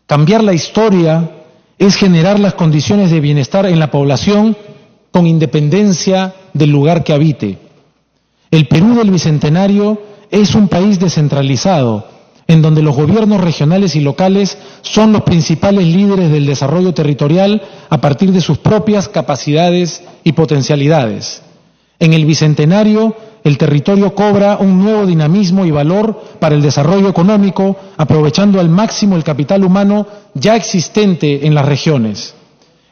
Cambiar la historia es generar las condiciones de bienestar en la población con independencia del lugar que habite. El Perú del Bicentenario es un país descentralizado, en donde los gobiernos regionales y locales son los principales líderes del desarrollo territorial a partir de sus propias capacidades y potencialidades. En el Bicentenario, el territorio cobra un nuevo dinamismo y valor para el desarrollo económico, aprovechando al máximo el capital humano ya existente en las regiones.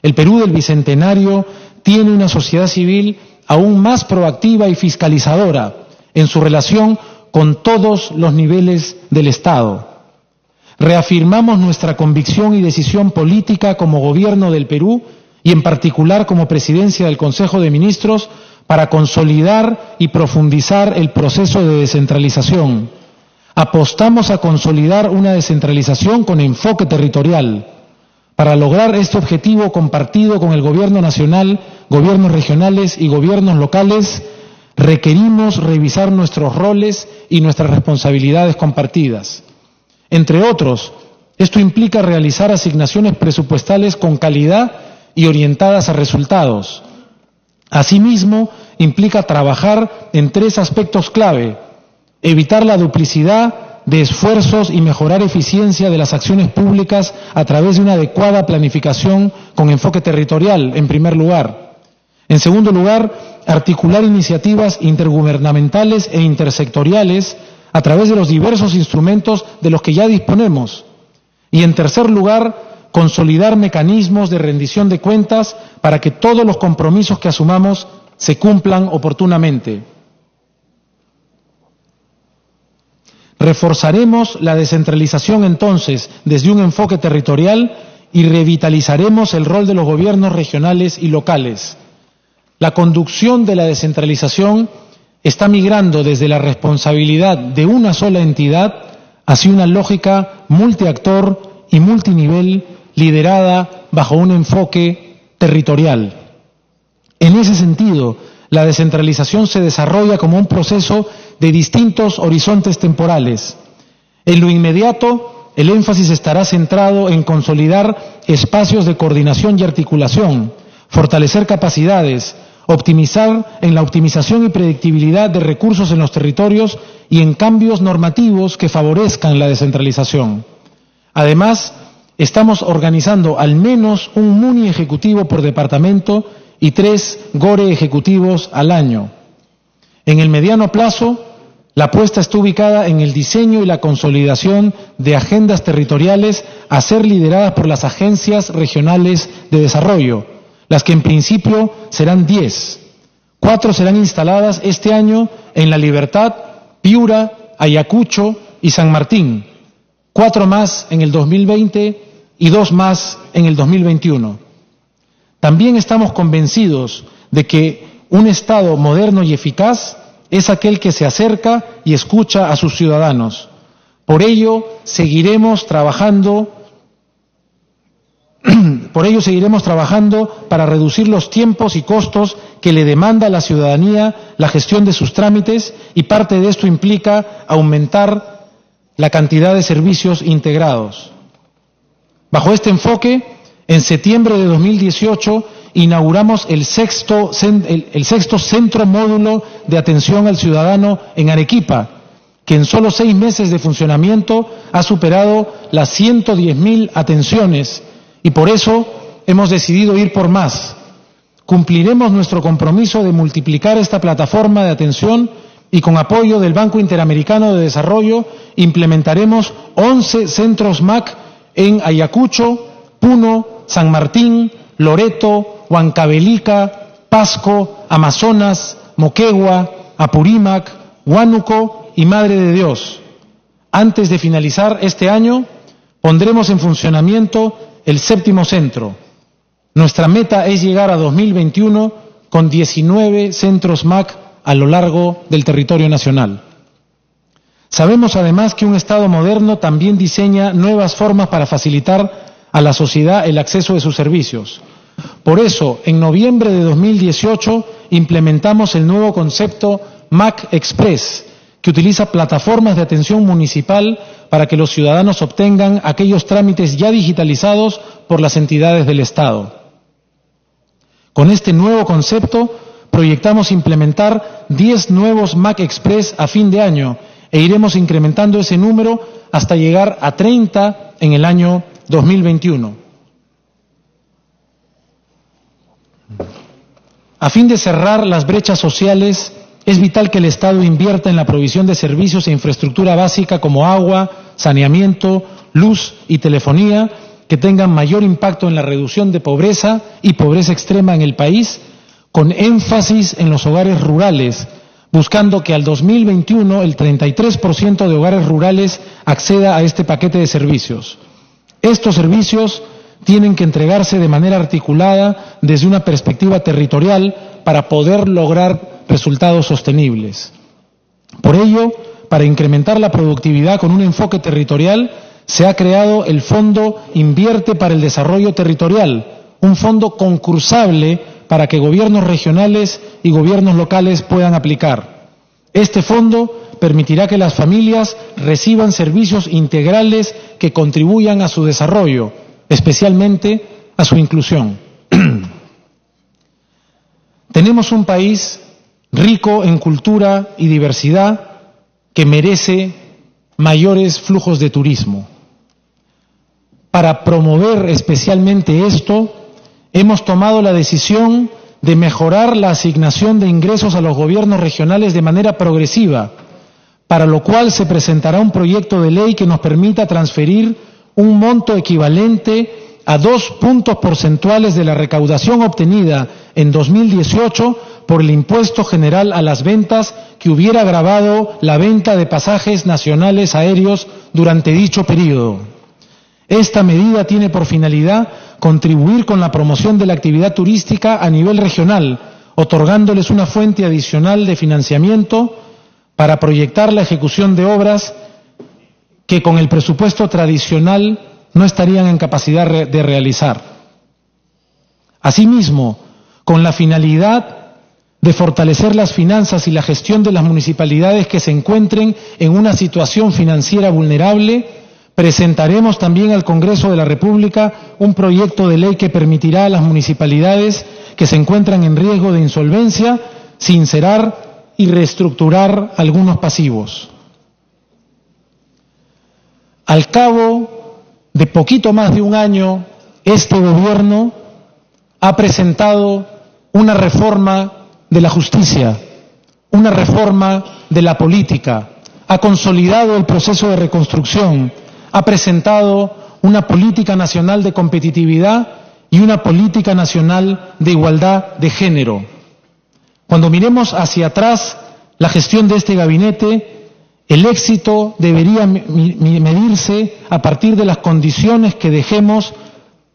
El Perú del Bicentenario tiene una sociedad civil aún más proactiva y fiscalizadora en su relación con todos los niveles del Estado. Reafirmamos nuestra convicción y decisión política como Gobierno del Perú y en particular como Presidencia del Consejo de Ministros para consolidar y profundizar el proceso de descentralización. Apostamos a consolidar una descentralización con enfoque territorial. Para lograr este objetivo compartido con el Gobierno nacional, gobiernos regionales y gobiernos locales, requerimos revisar nuestros roles y nuestras responsabilidades compartidas. Entre otros, esto implica realizar asignaciones presupuestales con calidad y orientadas a resultados. Asimismo, implica trabajar en 3 aspectos clave: evitar la duplicidad de esfuerzos y mejorar eficiencia de las acciones públicas a través de una adecuada planificación con enfoque territorial, en primer lugar. En segundo lugar, articular iniciativas intergubernamentales e intersectoriales a través de los diversos instrumentos de los que ya disponemos. Y en tercer lugar, consolidar mecanismos de rendición de cuentas para que todos los compromisos que asumamos se cumplan oportunamente. Reforzaremos la descentralización entonces desde un enfoque territorial y revitalizaremos el rol de los gobiernos regionales y locales. La conducción de la descentralización está migrando desde la responsabilidad de una sola entidad hacia una lógica multiactor y multinivel liderada bajo un enfoque territorial. En ese sentido, la descentralización se desarrolla como un proceso de distintos horizontes temporales. En lo inmediato, el énfasis estará centrado en consolidar espacios de coordinación y articulación, fortalecer capacidades, optimizar en la optimización y predictibilidad de recursos en los territorios y en cambios normativos que favorezcan la descentralización. Además, estamos organizando al menos un MUNI ejecutivo por departamento y 3 GORE ejecutivos al año. En el mediano plazo, la apuesta está ubicada en el diseño y la consolidación de agendas territoriales a ser lideradas por las agencias regionales de desarrollo, las que en principio serán 10. 4 serán instaladas este año en La Libertad, Piura, Ayacucho y San Martín, 4 más en el 2020 y 2 más en el 2021. También estamos convencidos de que un Estado moderno y eficaz es aquel que se acerca y escucha a sus ciudadanos. Por ello, seguiremos trabajando para reducir los tiempos y costos que le demanda a la ciudadanía la gestión de sus trámites, y parte de esto implica aumentar la cantidad de servicios integrados. Bajo este enfoque, en septiembre de 2018 inauguramos el sexto centro módulo de atención al ciudadano en Arequipa, que en solo 6 meses de funcionamiento ha superado las 110.000 atenciones, y por eso hemos decidido ir por más. Cumpliremos nuestro compromiso de multiplicar esta plataforma de atención y con apoyo del Banco Interamericano de Desarrollo implementaremos 11 centros MAC en Ayacucho, Puno, San Martín, Loreto, Huancavelica, Pasco, Amazonas, Moquegua, Apurímac, Huánuco y Madre de Dios. Antes de finalizar este año, pondremos en funcionamiento el 7º centro. Nuestra meta es llegar a 2021 con 19 centros MAC a lo largo del territorio nacional. Sabemos además que un Estado moderno también diseña nuevas formas para facilitar a la sociedad el acceso de sus servicios. Por eso, en noviembre de 2018 implementamos el nuevo concepto MAC Express, que utiliza plataformas de atención municipal para que los ciudadanos obtengan aquellos trámites ya digitalizados por las entidades del Estado. Con este nuevo concepto, proyectamos implementar 10 nuevos MAC Express a fin de año e iremos incrementando ese número hasta llegar a 30 en el año 2021. A fin de cerrar las brechas sociales, es vital que el Estado invierta en la provisión de servicios e infraestructura básica como agua, saneamiento, luz y telefonía, que tengan mayor impacto en la reducción de pobreza y pobreza extrema en el país, con énfasis en los hogares rurales, buscando que al 2021 el 33% de hogares rurales acceda a este paquete de servicios. Estos servicios tienen que entregarse de manera articulada desde una perspectiva territorial para poder lograr resultados sostenibles. Por ello, para incrementar la productividad con un enfoque territorial, se ha creado el Fondo Invierte para el Desarrollo Territorial, un fondo concursable para que gobiernos regionales y gobiernos locales puedan aplicar. Este fondo permitirá que las familias reciban servicios integrales que contribuyan a su desarrollo, especialmente a su inclusión. Tenemos un país rico en cultura y diversidad que merece mayores flujos de turismo. Para promover especialmente esto, hemos tomado la decisión de mejorar la asignación de ingresos a los gobiernos regionales de manera progresiva, para lo cual se presentará un proyecto de ley que nos permita transferir un monto equivalente a 2 puntos porcentuales de la recaudación obtenida en 2018 por el impuesto general a las ventas que hubiera gravado la venta de pasajes nacionales aéreos durante dicho periodo. Esta medida tiene por finalidad contribuir con la promoción de la actividad turística a nivel regional, otorgándoles una fuente adicional de financiamiento para proyectar la ejecución de obras que con el presupuesto tradicional no estarían en capacidad de realizar. Asimismo, con la finalidad de fortalecer las finanzas y la gestión de las municipalidades que se encuentren en una situación financiera vulnerable, presentaremos también al Congreso de la República un proyecto de ley que permitirá a las municipalidades que se encuentran en riesgo de insolvencia sincerar y reestructurar algunos pasivos. Al cabo de poquito más de un año, este gobierno ha presentado una reforma de la justicia, una reforma de la política, ha consolidado el proceso de reconstrucción, ha presentado una política nacional de competitividad y una política nacional de igualdad de género. Cuando miremos hacia atrás la gestión de este gabinete, el éxito debería medirse a partir de las condiciones que dejemos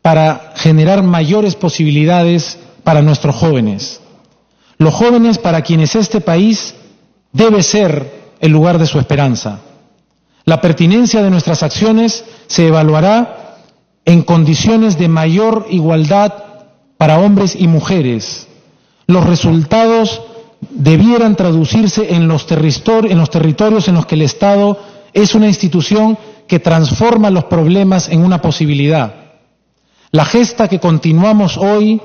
para generar mayores posibilidades para nuestros jóvenes. Los jóvenes para quienes este país debe ser el lugar de su esperanza. La pertinencia de nuestras acciones se evaluará en condiciones de mayor igualdad para hombres y mujeres. Los resultados debieran traducirse en los territorios en los que el Estado es una institución que transforma los problemas en una posibilidad. La gesta que continuamos hoy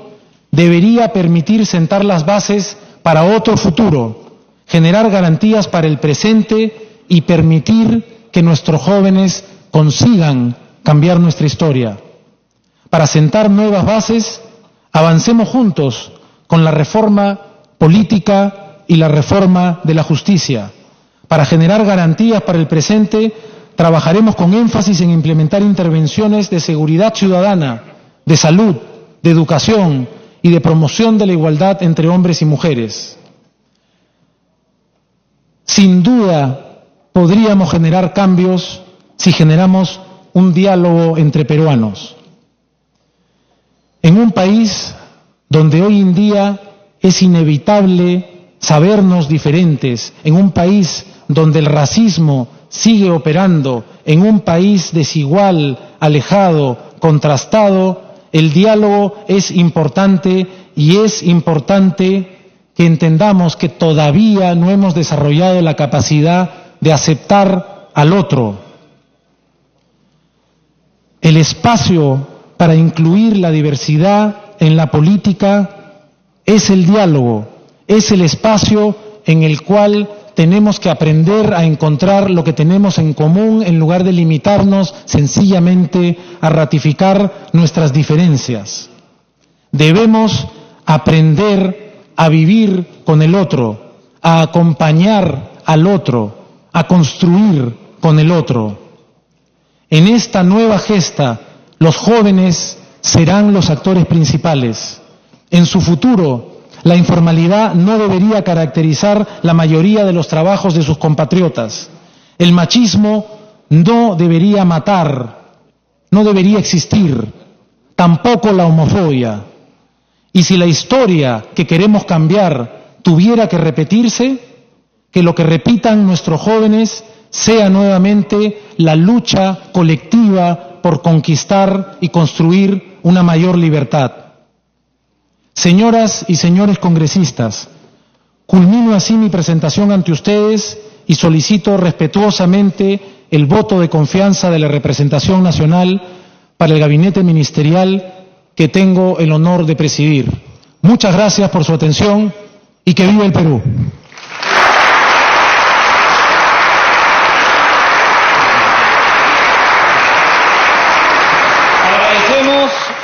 debería permitir sentar las bases para otro futuro, generar garantías para el presente y permitir que nuestros jóvenes consigan cambiar nuestra historia. Para sentar nuevas bases, avancemos juntos con la reforma política y la reforma de la justicia. Para generar garantías para el presente, trabajaremos con énfasis en implementar intervenciones de seguridad ciudadana, de salud, de educación y de promoción de la igualdad entre hombres y mujeres. Sin duda, podríamos generar cambios si generamos un diálogo entre peruanos. En un país donde hoy en día es inevitable sabernos diferentes, en un país donde el racismo sigue operando, en un país desigual, alejado, contrastado, el diálogo es importante y es importante que entendamos que todavía no hemos desarrollado la capacidad de aceptar al otro. el espacio para incluir la diversidad en la política es el diálogo, es el espacio en el cual tenemos que aprender a encontrar lo que tenemos en común en lugar de limitarnos sencillamente a ratificar nuestras diferencias. Debemos aprender a vivir con el otro, a acompañar al otro, a construir con el otro. En esta nueva gesta, los jóvenes serán los actores principales. En su futuro, la informalidad no debería caracterizar la mayoría de los trabajos de sus compatriotas. El machismo no debería matar, no debería existir, tampoco la homofobia. Y si la historia que queremos cambiar tuviera que repetirse, que lo que repitan nuestros jóvenes sea nuevamente la lucha colectiva por conquistar y construir una mayor libertad. Señoras y señores congresistas, culmino así mi presentación ante ustedes y solicito respetuosamente el voto de confianza de la representación nacional para el gabinete ministerial que tengo el honor de presidir. Muchas gracias por su atención y que viva el Perú.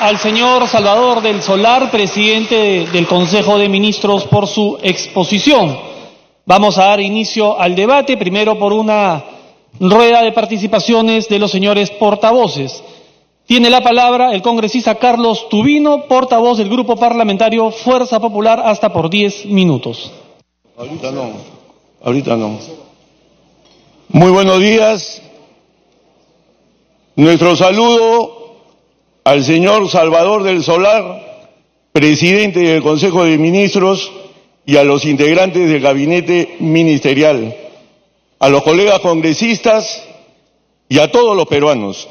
Al señor Salvador del Solar, presidente del Consejo de Ministros, por su exposición. Vamos a dar inicio al debate, primero por una rueda de participaciones de los señores portavoces. Tiene la palabra el congresista Carlos Tubino, portavoz del Grupo Parlamentario Fuerza Popular, hasta por 10 minutos. Ahorita no. Muy buenos días. Nuestro saludo al señor Salvador del Solar, presidente del Consejo de Ministros, y a los integrantes del gabinete ministerial, a los colegas congresistas y a todos los peruanos.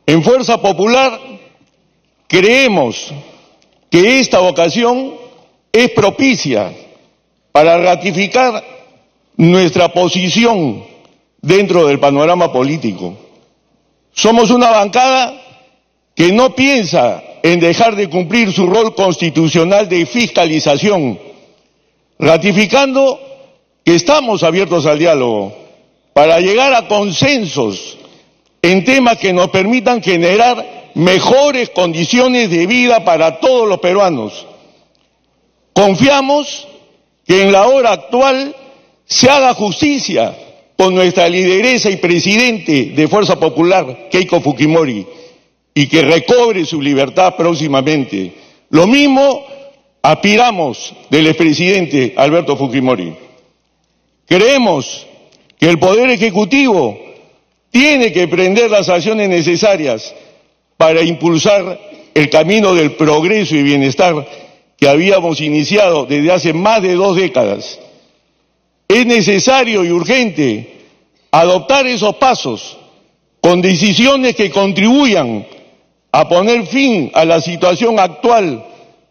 En Fuerza Popular creemos que esta ocasión es propicia para ratificar nuestra posición dentro del panorama político. Somos una bancada que no piensa en dejar de cumplir su rol constitucional de fiscalización, ratificando que estamos abiertos al diálogo para llegar a consensos en temas que nos permitan generar mejores condiciones de vida para todos los peruanos. Confiamos que en la hora actual se haga justicia con nuestra lideresa y presidente de Fuerza Popular, Keiko Fujimori, y que recobre su libertad próximamente. Lo mismo aspiramos del expresidente Alberto Fujimori. Creemos que el Poder Ejecutivo tiene que emprender las acciones necesarias para impulsar el camino del progreso y bienestar que habíamos iniciado desde hace más de 2 décadas. Es necesario y urgente adoptar esos pasos con decisiones que contribuyan a poner fin a la situación actual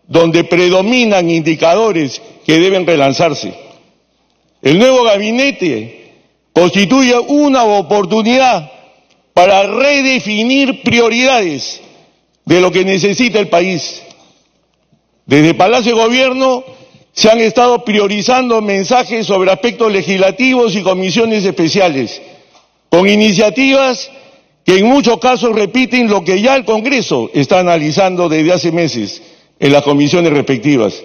donde predominan indicadores que deben relanzarse. El nuevo gabinete constituye una oportunidad para redefinir prioridades de lo que necesita el país. Desde Palacio de Gobierno se han estado priorizando mensajes sobre aspectos legislativos y comisiones especiales, con iniciativas que en muchos casos repiten lo que ya el Congreso está analizando desde hace meses en las comisiones respectivas.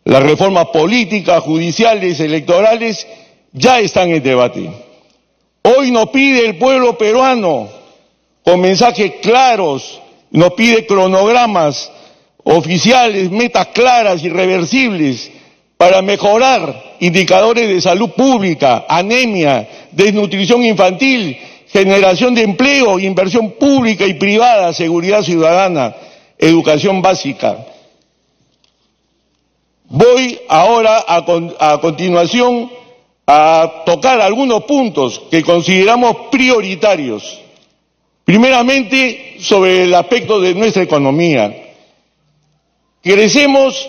Las reformas políticas, judiciales, electorales ya están en debate. Hoy nos pide el pueblo peruano, con mensajes claros, nos pide cronogramas oficiales, metas claras y reversibles para mejorar indicadores de salud pública, anemia, desnutrición infantil, generación de empleo, inversión pública y privada, seguridad ciudadana, educación básica. Voy ahora a continuación a tocar algunos puntos que consideramos prioritarios. Primeramente, sobre el aspecto de nuestra economía. Crecemos,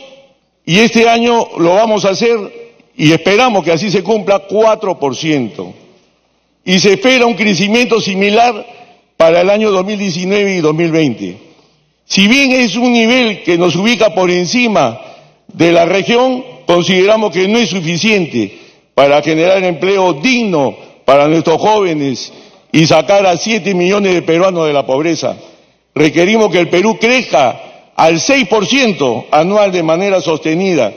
y este año lo vamos a hacer, y esperamos que así se cumpla, 4%. Y se espera un crecimiento similar para el año 2019 y 2020. Si bien es un nivel que nos ubica por encima de la región, consideramos que no es suficiente para generar empleo digno para nuestros jóvenes y sacar a 7 millones de peruanos de la pobreza. Requerimos que el Perú crezca al 6% anual de manera sostenida.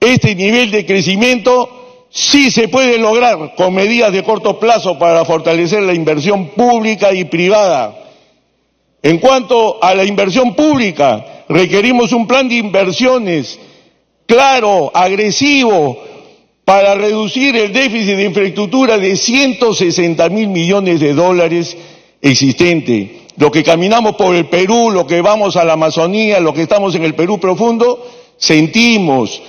Este nivel de crecimiento sí se puede lograr con medidas de corto plazo para fortalecer la inversión pública y privada. En cuanto a la inversión pública, requerimos un plan de inversiones claro, agresivo, para reducir el déficit de infraestructura de 160.000 millones de dólares existente. Lo que caminamos por el Perú, lo que vamos a la Amazonía, lo que estamos en el Perú profundo, sentimos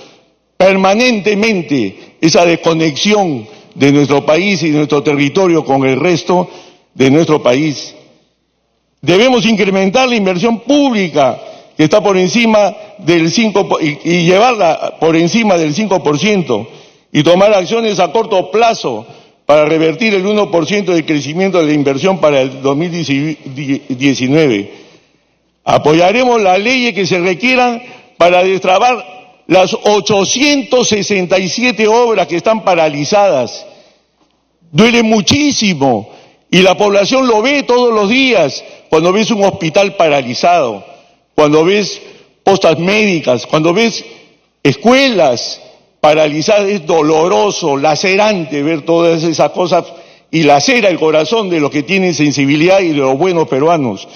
permanentemente esa desconexión de nuestro país y de nuestro territorio con el resto de nuestro país. Debemos incrementar la inversión pública, que está por encima del 5%, y llevarla por encima del 5%, y tomar acciones a corto plazo para revertir el 1% de crecimiento de la inversión para el 2019. Apoyaremos las leyes que se requieran para destrabar las 867 obras que están paralizadas. Duele muchísimo y la población lo ve todos los días cuando ves un hospital paralizado, cuando ves postas médicas, cuando ves escuelas paralizadas. Es doloroso, lacerante ver todas esas cosas y lacera el corazón de los que tienen sensibilidad y de los buenos peruanos.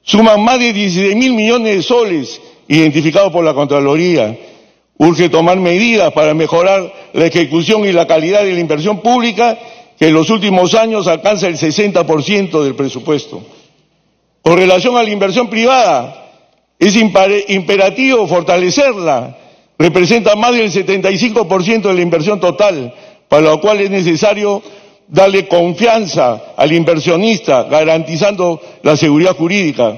Suman más de 16.000 millones de soles identificados por la Contraloría. Urge tomar medidas para mejorar la ejecución y la calidad de la inversión pública, que en los últimos años alcanza el 60% del presupuesto. Con relación a la inversión privada, es imperativo fortalecerla. Representa más del 75% de la inversión total, para lo cual es necesario darle confianza al inversionista, garantizando la seguridad jurídica,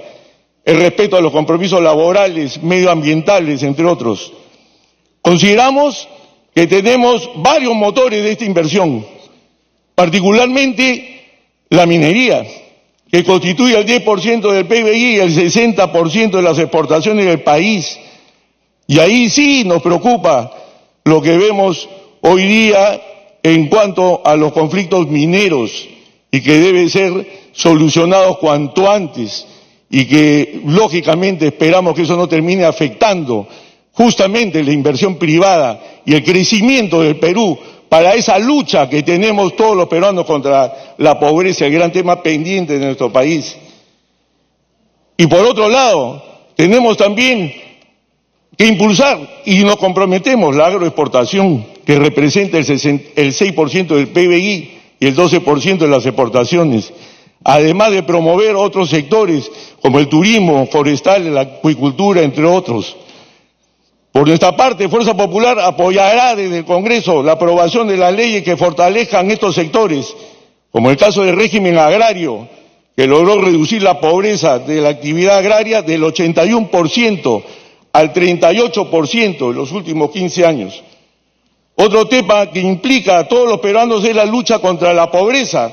el respeto a los compromisos laborales, medioambientales, entre otros. Consideramos que tenemos varios motores de esta inversión, particularmente la minería, que constituye el 10% del PBI y el 60% de las exportaciones del país. Y ahí sí nos preocupa lo que vemos hoy día en cuanto a los conflictos mineros, y que deben ser solucionados cuanto antes, y que lógicamente esperamos que eso no termine afectando justamente la inversión privada y el crecimiento del Perú para esa lucha que tenemos todos los peruanos contra la pobreza, el gran tema pendiente de nuestro país. Y por otro lado, tenemos también que impulsar, y nos comprometemos, la agroexportación, que representa el 6% del PBI y el 12% de las exportaciones, además de promover otros sectores como el turismo forestal, la acuicultura, entre otros. Por nuestra parte, Fuerza Popular apoyará desde el Congreso la aprobación de las leyes que fortalezcan estos sectores, como el caso del régimen agrario, que logró reducir la pobreza de la actividad agraria del 81% al 38% en los últimos 15 años. Otro tema que implica a todos los peruanos es la lucha contra la pobreza.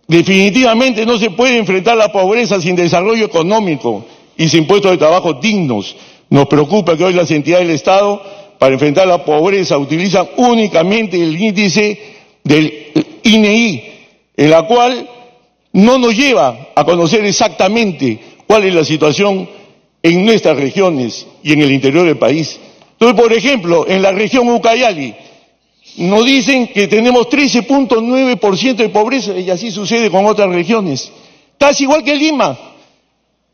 Definitivamente no se puede enfrentar la pobreza sin desarrollo económico y sin puestos de trabajo dignos. Nos preocupa que hoy las entidades del Estado, para enfrentar la pobreza, utilizan únicamente el índice del INEI, en la cual no nos lleva a conocer exactamente cuál es la situación en nuestras regiones y en el interior del país. Entonces, por ejemplo, en la región Ucayali, nos dicen que tenemos 13.9% de pobreza, y así sucede con otras regiones, casi igual que Lima.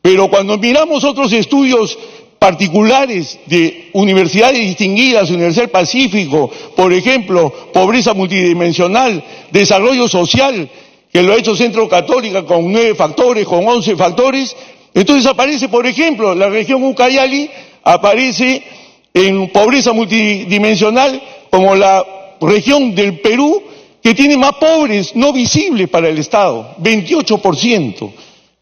Pero cuando miramos otros estudios particulares de universidades distinguidas, Universidad del Pacífico, por ejemplo, pobreza multidimensional, desarrollo social, que lo ha hecho Centro Católica con 9 factores, con 11 factores, entonces aparece, por ejemplo, la región Ucayali, aparece en pobreza multidimensional como la región del Perú que tiene más pobres no visibles para el Estado, 28%,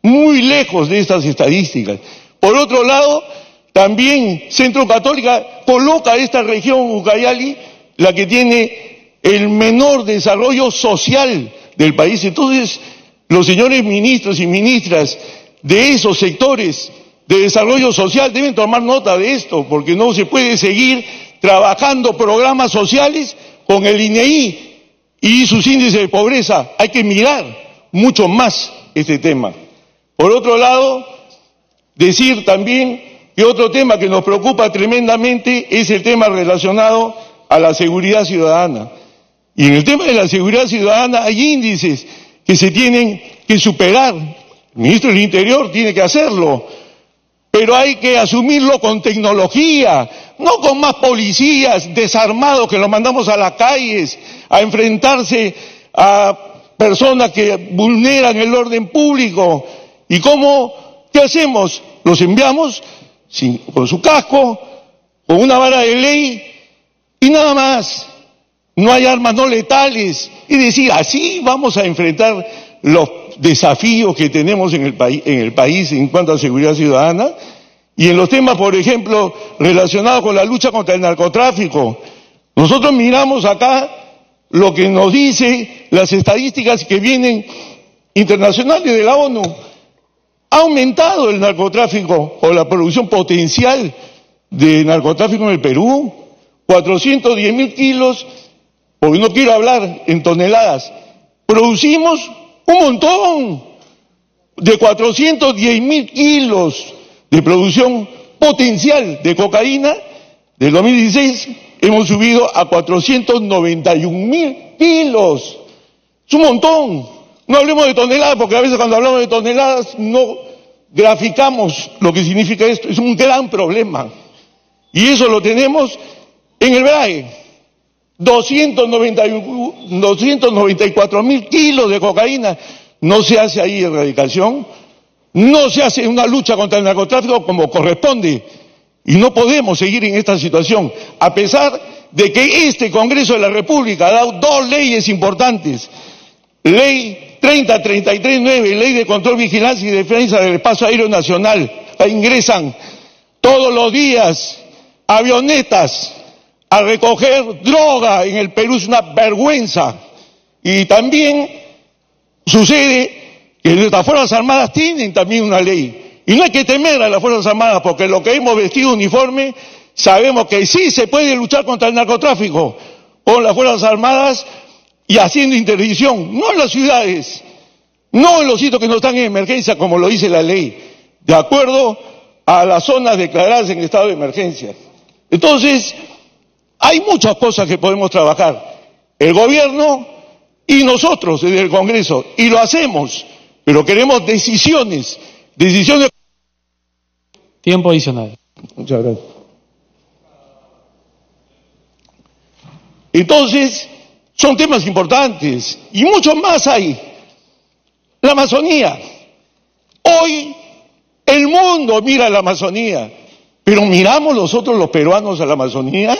muy lejos de estas estadísticas. Por otro lado, también Centro Católica coloca a esta región Ucayali, la que tiene el menor desarrollo social del país. Entonces, los señores ministros y ministras de esos sectores de desarrollo social deben tomar nota de esto, porque no se puede seguir trabajando programas sociales con el INEI y sus índices de pobreza. Hay que mirar mucho más este tema. Por otro lado, decir también que otro tema que nos preocupa tremendamente es el tema relacionado a la seguridad ciudadana. Y en el tema de la seguridad ciudadana hay índices que se tienen que superar. El ministro del Interior tiene que hacerlo, pero hay que asumirlo con tecnología, no con más policías desarmados que los mandamos a las calles a enfrentarse a personas que vulneran el orden público. ¿Y qué hacemos? Los enviamos con su casco, con una vara de ley y nada más. No hay armas no letales. Es decir, así vamos a enfrentar los desafíos que tenemos en el país en cuanto a seguridad ciudadana. Y en los temas, por ejemplo, relacionados con la lucha contra el narcotráfico, nosotros miramos acá lo que nos dice las estadísticas que vienen internacionales de la ONU. Ha aumentado el narcotráfico o la producción potencial de narcotráfico en el Perú, 410.000 kilos, porque no quiero hablar en toneladas. Producimos un montón de 410.000 kilos de producción potencial de cocaína. Del 2016 hemos subido a 491.000 kilos. Es un montón. No hablemos de toneladas, porque a veces cuando hablamos de toneladas no graficamos lo que significa esto. Es un gran problema. Y eso lo tenemos en el BRAE. 294.000 kilos de cocaína. No se hace ahí erradicación, no se hace una lucha contra el narcotráfico como corresponde. Y no podemos seguir en esta situación, a pesar de que este Congreso de la República ha dado dos leyes importantes. Ley 3033-9, Ley de Control, Vigilancia y Defensa del Espacio Aéreo Nacional. Ahí ingresan todos los días avionetas a recoger droga en el Perú. Es una vergüenza. Y también sucede que las Fuerzas Armadas tienen también una ley. Y no hay que temer a las Fuerzas Armadas, porque los que hemos vestido uniforme sabemos que sí se puede luchar contra el narcotráfico con las Fuerzas Armadas y haciendo interdicción, no en las ciudades, no en los sitios que no están en emergencia, como lo dice la ley, de acuerdo a las zonas declaradas en estado de emergencia. Entonces, hay muchas cosas que podemos trabajar, el gobierno y nosotros desde el Congreso, y lo hacemos, pero queremos decisiones. Tiempo adicional. Muchas gracias. Entonces, son temas importantes, y muchos más hay. La Amazonía. Hoy, el mundo mira la Amazonía, pero ¿miramos nosotros los peruanos a la Amazonía?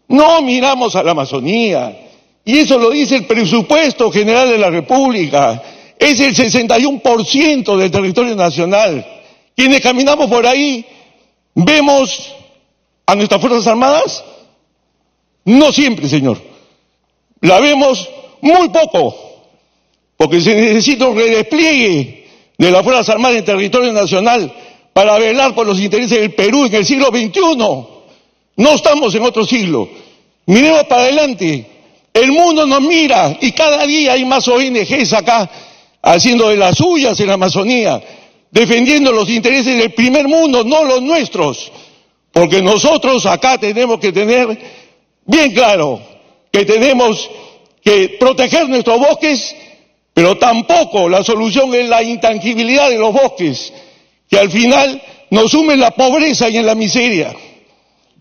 No miramos a la Amazonía. Y eso lo dice el presupuesto general de la República. Es el 61% del territorio nacional. Quienes caminamos por ahí, ¿vemos a nuestras Fuerzas Armadas? No siempre, señor. La vemos muy poco, porque se necesita un redespliegue de las Fuerzas Armadas en territorio nacional para velar por los intereses del Perú en el siglo XXI. No estamos en otro siglo. Miremos para adelante. El mundo nos mira y cada día hay más ONGs acá haciendo de las suyas en la Amazonía, defendiendo los intereses del primer mundo, no los nuestros. Porque nosotros acá tenemos que tener bien claro que tenemos que proteger nuestros bosques, pero tampoco la solución es la intangibilidad de los bosques, que al final nos sume en la pobreza y en la miseria.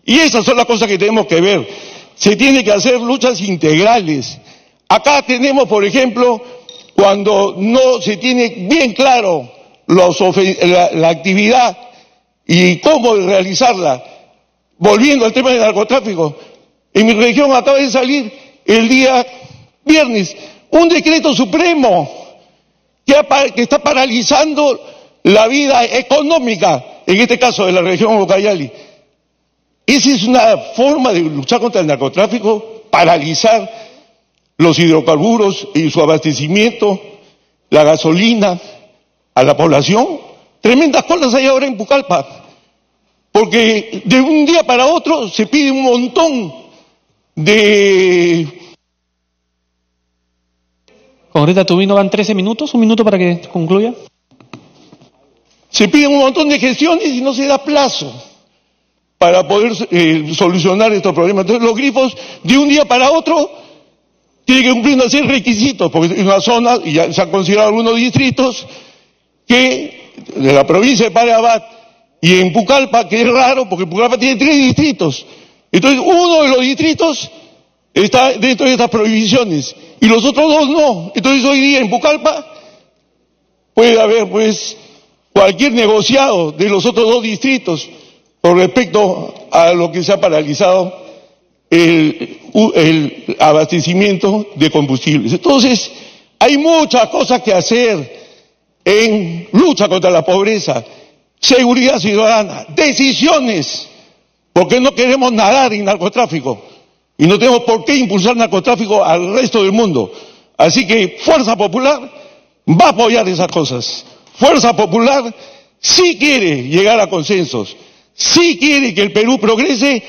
Y esas son las cosas que tenemos que ver. Se tiene que hacer luchas integrales. Acá tenemos, por ejemplo, cuando no se tiene bien claro la actividad y cómo realizarla. Volviendo al tema del narcotráfico, en mi región acaba de salir el día viernes un decreto supremo que está paralizando la vida económica, en este caso de la región Ucayali. Esa es una forma de luchar contra el narcotráfico, paralizar los hidrocarburos y su abastecimiento. la gasolina a la población. Tremendas cosas hay ahora en Pucallpa, porque de un día para otro se pide un montón de... Con Greta Tubino van 13 minutos, un minuto para que concluya. Se piden un montón de gestiones y no se da plazo para poder solucionar estos problemas. Entonces los grifos de un día para otro tienen que cumplir una serie de requisitos, porque en una zona, y ya se han considerado algunos distritos, que de la provincia de Parabat y en Pucallpa, que es raro, porque Pucallpa tiene 3 distritos. Entonces uno de los distritos está dentro de estas prohibiciones y los otros 2 no. Entonces hoy día en Pucallpa puede haber pues cualquier negociado de los otros 2 distritos con respecto a lo que se ha paralizado el abastecimiento de combustibles. Entonces hay muchas cosas que hacer en lucha contra la pobreza, seguridad ciudadana, decisiones, porque no queremos nadar en narcotráfico y no tenemos por qué impulsar narcotráfico al resto del mundo. Así que Fuerza Popular va a apoyar esas cosas. Fuerza Popular sí quiere llegar a consensos, sí quiere que el Perú progrese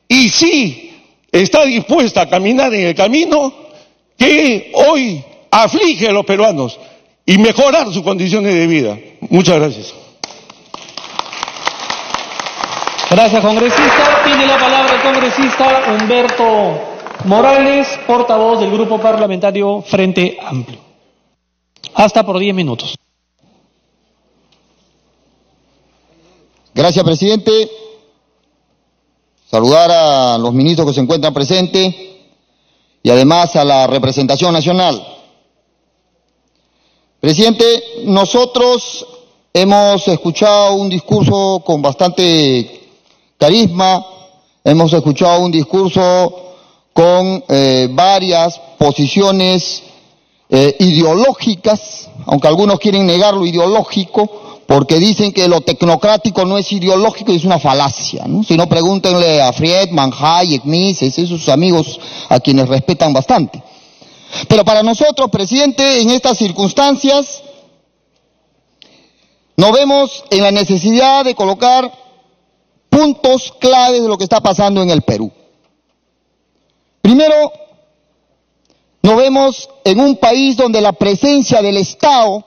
y sí está dispuesta a caminar en el camino que hoy aflige a los peruanos y mejorar sus condiciones de vida. Muchas gracias. Gracias, congresista. Tiene la palabra el congresista Humberto Morales, portavoz del Grupo Parlamentario Frente Amplio. Hasta por 10 minutos. Gracias, presidente. Saludar a los ministros que se encuentran presentes y además a la representación nacional. Presidente, nosotros hemos escuchado un discurso con bastante carisma, hemos escuchado un discurso con varias posiciones ideológicas, aunque algunos quieren negar lo ideológico, porque dicen que lo tecnocrático no es ideológico y es una falacia, ¿no? Si no, pregúntenle a Friedman, Hayek, Mises, esos amigos a quienes respetan bastante. Pero para nosotros, presidente, en estas circunstancias, nos vemos en la necesidad de colocar puntos claves de lo que está pasando en el Perú. Primero, nos vemos en un país donde la presencia del Estado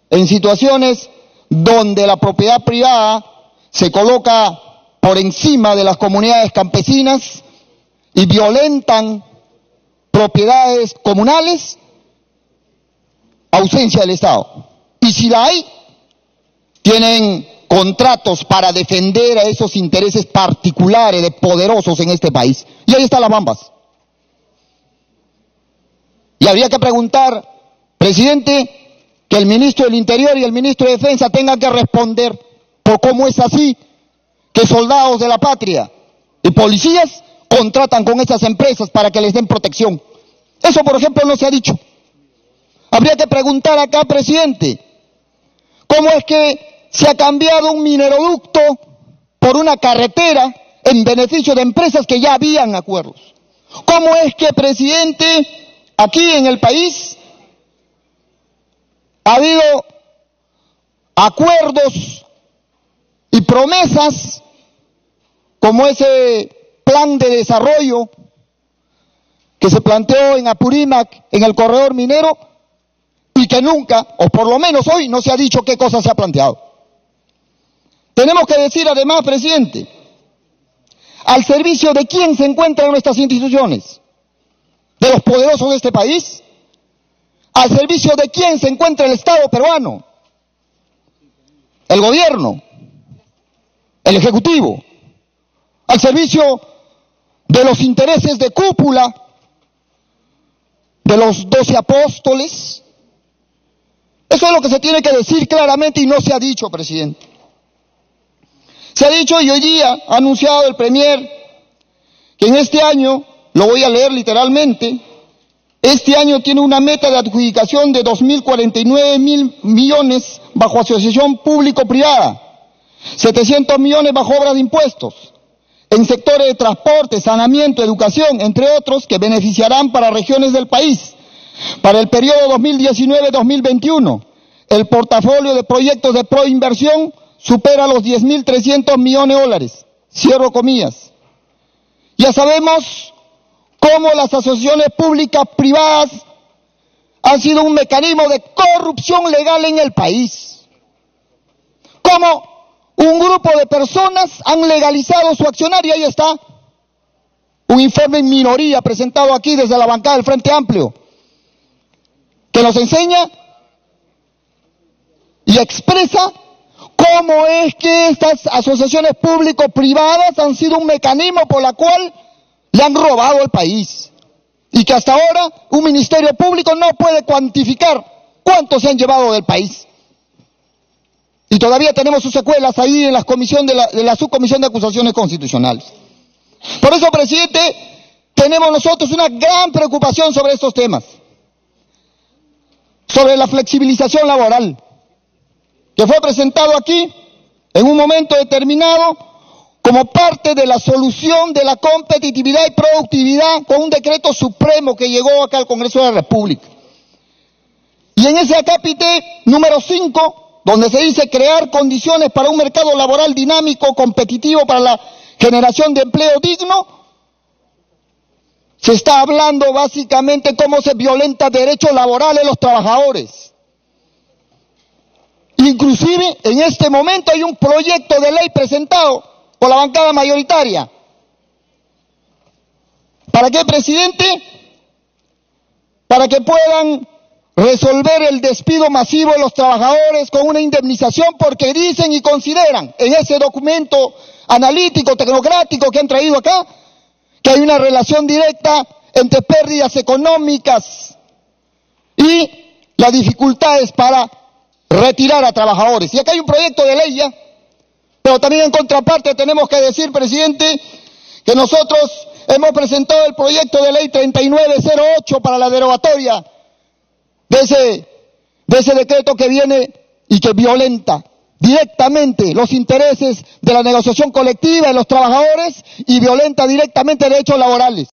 en situaciones donde la propiedad privada se coloca por encima de las comunidades campesinas y violentan propiedades comunales, ausencia del Estado. Y si la hay, tienen contratos para defender a esos intereses particulares de poderosos en este país. Y ahí están las bambas. Y habría que preguntar, presidente, que el ministro del Interior y el ministro de Defensa tengan que responder por cómo es así que soldados de la patria y policías contratan con esas empresas para que les den protección. Eso, por ejemplo, no se ha dicho. Habría que preguntar acá, presidente, ¿cómo es que se ha cambiado un mineroducto por una carretera en beneficio de empresas que ya habían acuerdos? ¿Cómo es que, presidente, aquí en el país ha habido acuerdos y promesas como ese plan de desarrollo que se planteó en Apurímac, en el corredor minero, y que nunca, o por lo menos hoy, no se ha dicho qué cosa se ha planteado? Tenemos que decir además, presidente, ¿al servicio de quién se encuentran nuestras instituciones? ¿De los poderosos de este país? ¿Al servicio de quién se encuentra el Estado peruano? ¿El gobierno? ¿El ejecutivo? ¿Al servicio de los intereses de cúpula de los 12 apóstoles? Eso es lo que se tiene que decir claramente y no se ha dicho, presidente. Se ha dicho, y hoy día ha anunciado el Premier que en este año, lo voy a leer literalmente, este año tiene una meta de adjudicación de 2.049.000 millones bajo asociación público-privada, 700 millones bajo obras de impuestos, en sectores de transporte, saneamiento, educación, entre otros, que beneficiarán para regiones del país. Para el periodo 2019-2021, el portafolio de proyectos de proinversión supera los 10.300 millones de dólares. Cierro comillas. Ya sabemos cómo las asociaciones públicas privadas han sido un mecanismo de corrupción legal en el país. Cómo un grupo de personas han legalizado su accionar, y ahí está un informe en minoría presentado aquí desde la bancada del Frente Amplio, que nos enseña y expresa cómo es que estas asociaciones público-privadas han sido un mecanismo por la cual le han robado al país, y que hasta ahora un ministerio público no puede cuantificar cuánto se han llevado del país. Y todavía tenemos sus secuelas ahí en la subcomisión de acusaciones constitucionales. Por eso, presidente, tenemos nosotros una gran preocupación sobre estos temas, sobre la flexibilización laboral, que fue presentado aquí en un momento determinado como parte de la solución de la competitividad y productividad con un decreto supremo que llegó acá al Congreso de la República. Y en ese acápite número 5, donde se dice crear condiciones para un mercado laboral dinámico, competitivo, para la generación de empleo digno, se está hablando básicamente cómo se violentan derechos laborales de los trabajadores. Inclusive, en este momento hay un proyecto de ley presentado por la bancada mayoritaria. ¿Para qué, presidente? Para que puedan resolver el despido masivo de los trabajadores con una indemnización, porque dicen y consideran en ese documento analítico, tecnocrático que han traído acá, que hay una relación directa entre pérdidas económicas y las dificultades para retirar a trabajadores. Y acá hay un proyecto de ley ya, pero también en contraparte tenemos que decir, presidente, que nosotros hemos presentado el proyecto de ley 3908 para la derogatoria de ese decreto que viene y que violenta directamente los intereses de la negociación colectiva de los trabajadores y violenta directamente derechos laborales.